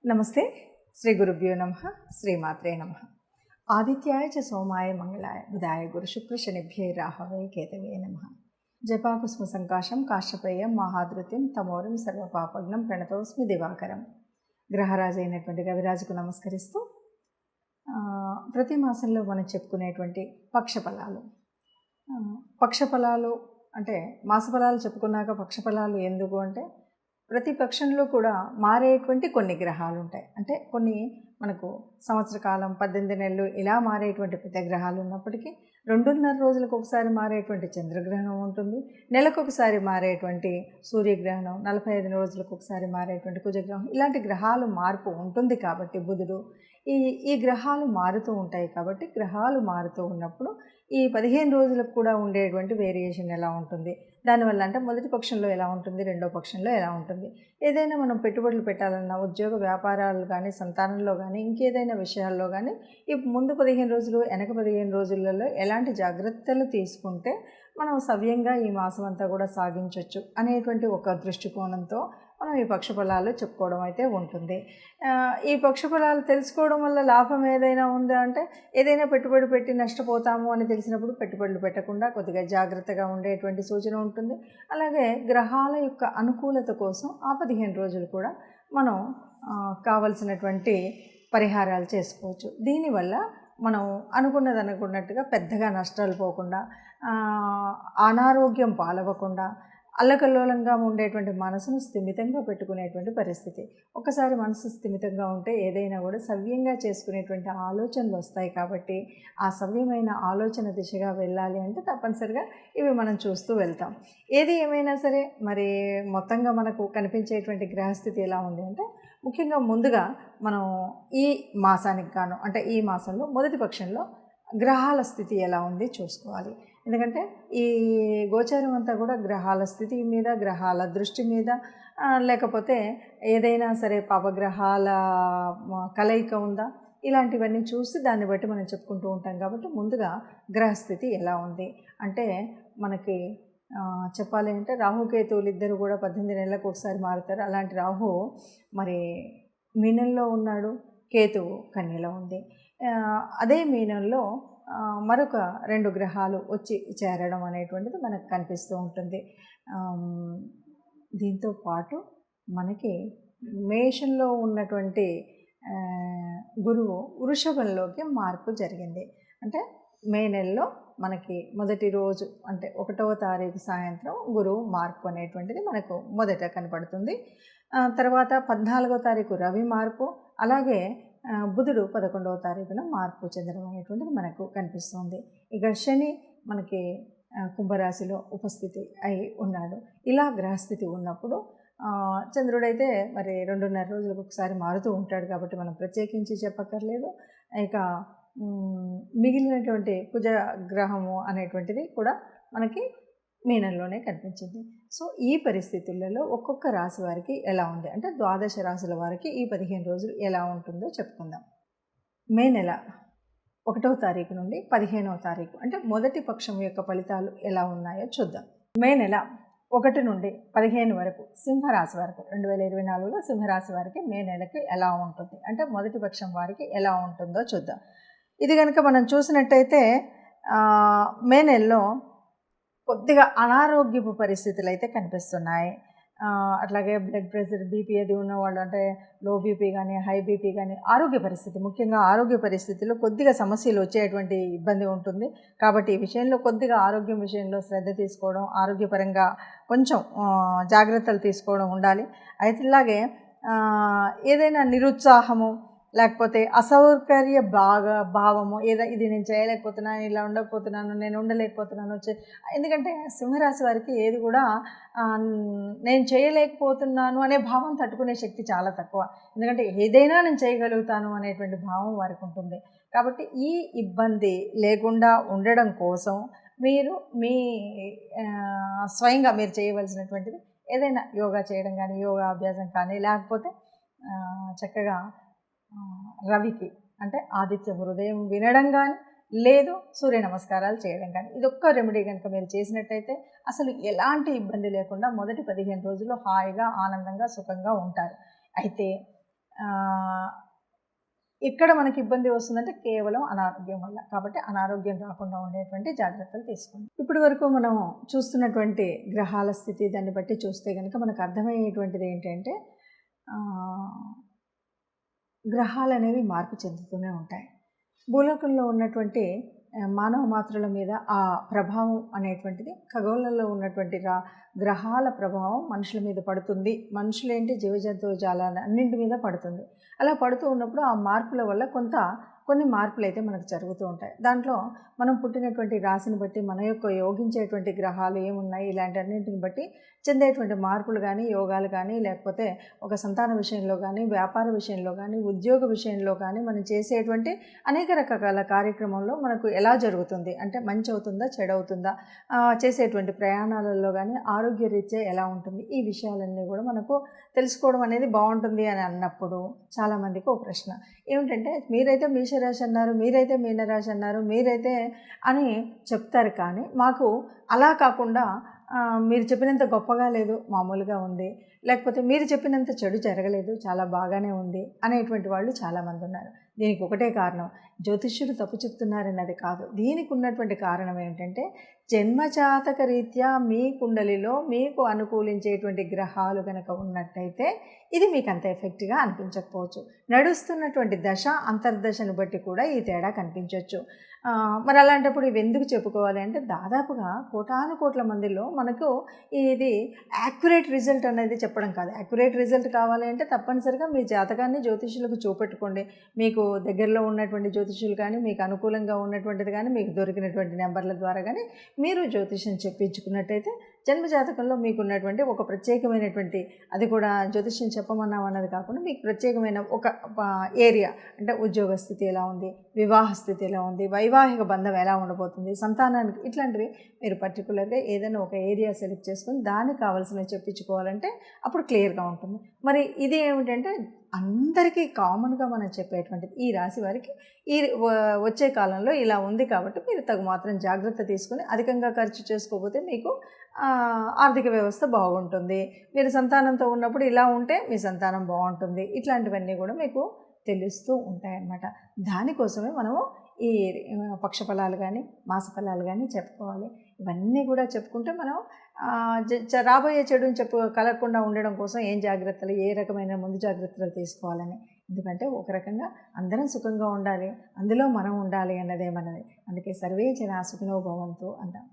నమస్తే. శ్రీ గురుభ్యో నమః. శ్రీమాత్రే నమః. ఆదిత్యాయ చ సోమాయ మంగళాయ బుధాయ గురు శుక్ర శనిభ్యై రాహవే కేతవే నమః. జపాకుస్మ సంకాశం కాశ్యపేయం మహాధృత్యం తమోరం సర్వపాపగ్నం ప్రణతోస్మి దివాకరం. గ్రహరాజు అయినటువంటి రవిరాజుకు నమస్కరిస్తూ ప్రతి మాసంలో మనం చెప్పుకునేటువంటి పక్షఫలాలు. పక్షఫలాలు అంటే మాసఫలాలు చెప్పుకున్నాక పక్షఫలాలు ఎందుకు అంటే, ప్రతి పక్షంలో కూడా మారేటువంటి కొన్ని గ్రహాలు ఉంటాయి. అంటే కొన్ని మనకు సంవత్సర కాలం 18 నెలలు ఇలా మారేటువంటి పెద్ద గ్రహాలు ఉన్నప్పటికీ 2.5 రోజులకు ఒకసారి మారేటువంటి చంద్రగ్రహణం ఉంటుంది. నెలకు ఒకసారి మారేటువంటి సూర్యగ్రహణం, 45 రోజులకు ఒకసారి మారేటువంటి కుజగ్రహం, ఇలాంటి గ్రహాలు మార్పు ఉంటుంది. కాబట్టి బుధుడు ఈ గ్రహాలు మారుతూ ఉంటాయి. కాబట్టి గ్రహాలు మారుతూ ఉన్నప్పుడు ఈ 15 రోజులకు కూడా ఉండేటువంటి వేరియేషన్ ఎలా ఉంటుంది, దానివల్ల అంటే మొదటి పక్షంలో ఎలా ఉంటుంది, రెండో పక్షంలో ఎలా ఉంటుంది, ఏదైనా మనం పెట్టుబడులు పెట్టాలన్నా, ఉద్యోగ వ్యాపారాలు కానీ, సంతానంలో కానీ, ఇంకేదైనా విషయాల్లో కానీ ఈ ముందు 15 రోజులు వెనక 15 రోజులలో ఎలాంటి జాగ్రత్తలు తీసుకుంటే మనం సవ్యంగా ఈ మాసం అంతా కూడా సాగించవచ్చు అనేటువంటి ఒక దృష్టికోణంతో మనం ఈ పక్షఫలాలు చెప్పుకోవడం అయితే ఉంటుంది. ఈ పక్షఫలాలు తెలుసుకోవడం వల్ల లాభం ఏదైనా ఉందా అంటే, ఏదైనా పెట్టుబడి పెట్టి నష్టపోతాము అని తెలిసినప్పుడు పెట్టుబడులు పెట్టకుండా కొద్దిగా జాగ్రత్తగా ఉండేటువంటి సూచన ఉంటుంది. అలాగే గ్రహాల యొక్క అనుకూలత కోసం ఆ 15 రోజులు కూడా మనం కావలసినటువంటి పరిహారాలు చేసుకోవచ్చు. దీనివల్ల మనం అనుకున్నట్టుగా పెద్దగా నష్టాలు పోకుండా, అనారోగ్యం పాలవ్వకుండా, అల్లకల్లోలంగా ఉండేటువంటి మనసును స్థిమితంగా పెట్టుకునేటువంటి పరిస్థితి. ఒకసారి మనసు స్థిమితంగా ఉంటే ఏదైనా కూడా సవ్యంగా చేసుకునేటువంటి ఆలోచనలు వస్తాయి. కాబట్టి ఆ సవ్యమైన ఆలోచన దిశగా వెళ్ళాలి అంటే తప్పనిసరిగా ఇవి మనం చూస్తూ వెళ్తాం. ఏది ఏమైనా సరే మరి మొత్తంగా మనకు కనిపించేటువంటి గ్రహస్థితి ఎలా ఉంది అంటే, ముఖ్యంగా ముందుగా మనం ఈ మాసానికి గాను అంటే ఈ మాసంలో మొదటి పక్షంలో గ్రహాల స్థితి ఎలా ఉంది చూసుకోవాలి. ఎందుకంటే ఈ గోచారం అంతా కూడా గ్రహాల స్థితి మీద, గ్రహాల దృష్టి మీద, లేకపోతే ఏదైనా సరే పాపగ్రహాల కలయిక ఉందా, ఇలాంటివన్నీ చూసి దాన్ని బట్టి మనం చెప్పుకుంటూ ఉంటాం. కాబట్టి ముందుగా గ్రహస్థితి ఎలా ఉంది అంటే, మనకి చెప్పాలి అంటే రాహుకేతువులు ఇద్దరు కూడా 18 నెలలకు ఒకసారి మారుతారు. అలాంటి రాహు మరి మీనంలో ఉన్నాడు, కేతువు కన్యలో ఉంది. అదే మీనంలో మరొక 2 గ్రహాలు వచ్చి చేరడం అనేటువంటిది మనకు కనిపిస్తూ ఉంటుంది. దీంతో పాటు మనకి మేషంలో ఉన్నటువంటి గురువు వృషభంలోకి మార్పు జరిగింది. అంటే మే నెలలో మనకి మొదటి రోజు అంటే 1వ తారీఖు సాయంత్రం గురువు మార్పు అనేటువంటిది మనకు మొదట కనపడుతుంది. తర్వాత 14వ తారీఖు రవి మార్పు, అలాగే బుధుడు 11వ తారీఖున మార్పు చెందడం అనేటువంటిది మనకు కనిపిస్తుంది. ఇక శని మనకి కుంభరాశిలో ఉపస్థితి అయి ఉన్నాడు. ఇలా గ్రహస్థితి ఉన్నప్పుడు చంద్రుడైతే మరి 2.5 రోజులకు ఒకసారి మారుతూ ఉంటాడు. కాబట్టి మనం ప్రత్యేకించి చెప్పక్కర్లేదు. ఇక మిగిలినటువంటి కుజ గ్రహము అనేటువంటిది కూడా మనకి మీనంలోనే కనిపించింది. సో ఈ పరిస్థితులలో ఒక్కొక్క రాశి వారికి ఎలా ఉంది అంటే, 12 రాశుల వారికి ఈ 15 రోజులు ఎలా ఉంటుందో చెప్పుకుందాం. మే నెల 1వ తారీఖు నుండి 15వ తారీఖు అంటే మొదటి పక్షం యొక్క ఫలితాలు ఎలా ఉన్నాయో చూద్దాం. మే నెల 1 నుండి 15 వరకు సింహరాశి వారికి 2024లో సింహరాశి వారికి మే నెలకి ఎలా ఉంటుంది అంటే, మొదటి పక్షం వారికి ఎలా ఉంటుందో చూద్దాం. ఇది కనుక మనం చూసినట్టయితే మే నెలలో కొద్దిగా అనారోగ్యపు పరిస్థితులు అయితే కనిపిస్తున్నాయి. అట్లాగే బ్లడ్ ప్రెషర్, బీపీ అది ఉన్నవాళ్ళు అంటే లో బీపీ కానీ, హై బీపీ కానీ, ఆరోగ్య పరిస్థితి ముఖ్యంగా ఆరోగ్య పరిస్థితుల్లో కొద్దిగా సమస్యలు వచ్చేటువంటి ఇబ్బంది ఉంటుంది. కాబట్టి ఈ విషయంలో కొద్దిగా ఆరోగ్యం విషయంలో శ్రద్ధ తీసుకోవడం, ఆరోగ్యపరంగా కొంచెం జాగ్రత్తలు తీసుకోవడం ఉండాలి. అయితే ఇలాగే ఏదైనా నిరుత్సాహము, లేకపోతే అసౌకర్య భావము, ఇది నేను చేయలేకపోతున్నాను, ఇలా ఉండకపోతున్నాను, నేను ఉండలేకపోతున్నాను ఎందుకంటే సింహరాశి వారికి ఏది కూడా నేను చేయలేకపోతున్నాను అనే భావం తట్టుకునే శక్తి చాలా తక్కువ. ఎందుకంటే ఏదైనా నేను చేయగలుగుతాను అనేటువంటి భావం వారికి ఉంటుంది. కాబట్టి ఈ ఇబ్బంది లేకుండా ఉండడం కోసం మీరు మీ స్వయంగా మీరు చేయవలసినటువంటిది ఏదైనా యోగా చేయడం కానీ, యోగా అభ్యాసం కానీ, లేకపోతే చక్కగా రవికి అంటే ఆదిత్య హృదయం వినడం కానీ, లేదు సూర్య నమస్కారాలు చేయడం కానీ, ఇదొక్క రెమెడీ కనుక మీరు చేసినట్టయితే అసలు ఎలాంటి ఇబ్బంది లేకుండా మొదటి 15 రోజులు హాయిగా, ఆనందంగా, సుఖంగా ఉంటారు. అయితే ఇక్కడ మనకి ఇబ్బంది వస్తుందంటే కేవలం అనారోగ్యం వల్ల. కాబట్టి అనారోగ్యం రాకుండా ఉండేటువంటి జాగ్రత్తలు తీసుకోండి. ఇప్పటి వరకు మనం చూస్తున్నటువంటి గ్రహాల స్థితి దాన్ని బట్టి చూస్తే కనుక మనకు అర్థమయ్యేటువంటిది ఏంటంటే గ్రహాలు అనేవి మార్పు చెందుతూనే ఉంటాయి. భూలోకంలో ఉన్నటువంటి మానవ మాత్రుల మీద ఆ ప్రభావం అనేటువంటిది ఖగోళంలో ఉన్నటువంటి గ్రహాల ప్రభావం మనుషుల మీద పడుతుంది. మనుషులేంటి జీవజంతువు జాలాలు అన్నింటి మీద పడుతుంది. అలా పడుతూ ఉన్నప్పుడు ఆ మార్పుల వల్ల కొన్ని మార్పులు అయితే మనకు జరుగుతూ ఉంటాయి. దాంట్లో మనం పుట్టినటువంటి రాశిని బట్టి మన యొక్క యోగించేటువంటి గ్రహాలు ఏమున్నాయి ఇలాంటి అన్నింటిని బట్టి చెందేటువంటి మార్పులు కానీ యోగాలు కానీ లేకపోతే ఒక సంతాన విషయంలో కానీ వ్యాపార విషయంలో కానీ ఉద్యోగ విషయంలో కానీ మనం చేసేటువంటి అనేక రకాల కార్యక్రమంలో మనకు ఎలా జరుగుతుంది అంటే మంచి అవుతుందా చెడు అవుతుందా, చేసేటువంటి ప్రయాణాలలో కానీ ఆరోగ్యరీత్యా ఎలా ఉంటుంది, ఈ విషయాలన్నీ కూడా మనకు తెలుసుకోవడం అనేది బాగుంటుంది అని అన్నప్పుడు చాలామందికి ఒక ప్రశ్న ఏమిటంటే మీరైతే మేషరాశి అన్నారు, మీరైతే మీనరాశి అన్నారు, మీరైతే అని చెప్తారు, కానీ మాకు అలా కాకుండా మీరు చెప్పినంత గొప్పగా లేదు మామూలుగా ఉంది, లేకపోతే మీరు చెప్పినంత చెడు జరగలేదు చాలా బాగానే ఉంది అనేటువంటి వాళ్ళు చాలామంది ఉన్నారు. దీనికి ఒకటే కారణం జ్యోతిష్యులు తప్పు చెప్తున్నారన్నది కాదు. దీనికి ఉన్నటువంటి కారణం ఏంటంటే జన్మజాతక రీత్యా మీ కుండలిలో మీకు అనుకూలించేటువంటి గ్రహాలు కనుక ఉన్నట్టయితే ఇది మీకు అంత ఎఫెక్ట్గా అనిపించకపోవచ్చు. నడుస్తున్నటువంటి దశ అంతర్దశను బట్టి కూడా ఈ తేడా కనిపించవచ్చు. మరి అలాంటప్పుడు ఇవి ఎందుకు చెప్పుకోవాలి అంటే దాదాపుగా కోటాను కోట్ల మందిలో మనకు ఇది యాక్యురేట్ రిజల్ట్ అనేది చెప్పడం కాదు. యాక్యురేట్ రిజల్ట్ కావాలి అంటే తప్పనిసరిగా మీ జాతకాన్ని జ్యోతిష్యులకు చూపెట్టుకోండి. మీకు దగ్గరలో ఉన్నటువంటి జ్యోతిష్యులు కానీ మీకు అనుకూలంగా ఉన్నటువంటిది కానీ మీకు దొరికినటువంటి నెంబర్ల ద్వారా కానీ మీరు జ్యోతిష్యం చెప్పించుకున్నట్టయితే జన్మజాతకంలో మీకు ఉన్నటువంటి ఒక ప్రత్యేకమైనటువంటి, అది కూడా జ్యోతిష్యం చెప్పమన్నాం అన్నది కాకుండా మీకు ప్రత్యేకమైన ఒక ఏరియా అంటే ఉద్యోగ స్థితి ఎలా ఉంది, వివాహ స్థితి ఎలా ఉంది, వైవాహిక బంధం ఎలా ఉండబోతుంది, సంతానానికి, ఇట్లాంటివి మీరు పర్టికులర్గా ఏదైనా ఒక ఏరియా సెలెక్ట్ చేసుకొని దానికి కావాల్సినవి చెప్పించుకోవాలంటే అప్పుడు క్లియర్గా ఉంటుంది. మరి ఇది ఏమిటంటే అందరికీ కామన్గా మనం చెప్పేటువంటిది ఈ రాశి వారికి ఈ వచ్చే కాలంలో ఇలా ఉంది కాబట్టి మీరు తగు మాత్రం జాగ్రత్త తీసుకొని అధికంగా ఖర్చు చేసుకోకపోతే మీకు ఆర్థిక వ్యవస్థ బాగుంటుంది. మీరు సంతానంతో ఉన్నప్పుడు ఇలా ఉంటే మీ సంతానం బాగుంటుంది. ఇట్లాంటివన్నీ కూడా మీకు తెలుస్తూ ఉంటాయన్నమాట. దానికోసమే మనము ఈ పక్షఫలాలు కానీ మాస ఫలాలు కానీ చెప్పుకోవాలి. ఇవన్నీ కూడా చెప్పుకుంటే మనం రాబోయే చెడుని కలగకుండా ఉండడం కోసం ఏం జాగ్రత్తలు, ఏ రకమైన ముందు జాగ్రత్తలు తీసుకోవాలని. ఎందుకంటే ఒక రకంగా అందరం సుఖంగా ఉండాలి, అందులో మనం ఉండాలి అన్నదే మనది. అందుకే సర్వే జనా సుఖినో భవంతు అంటాం.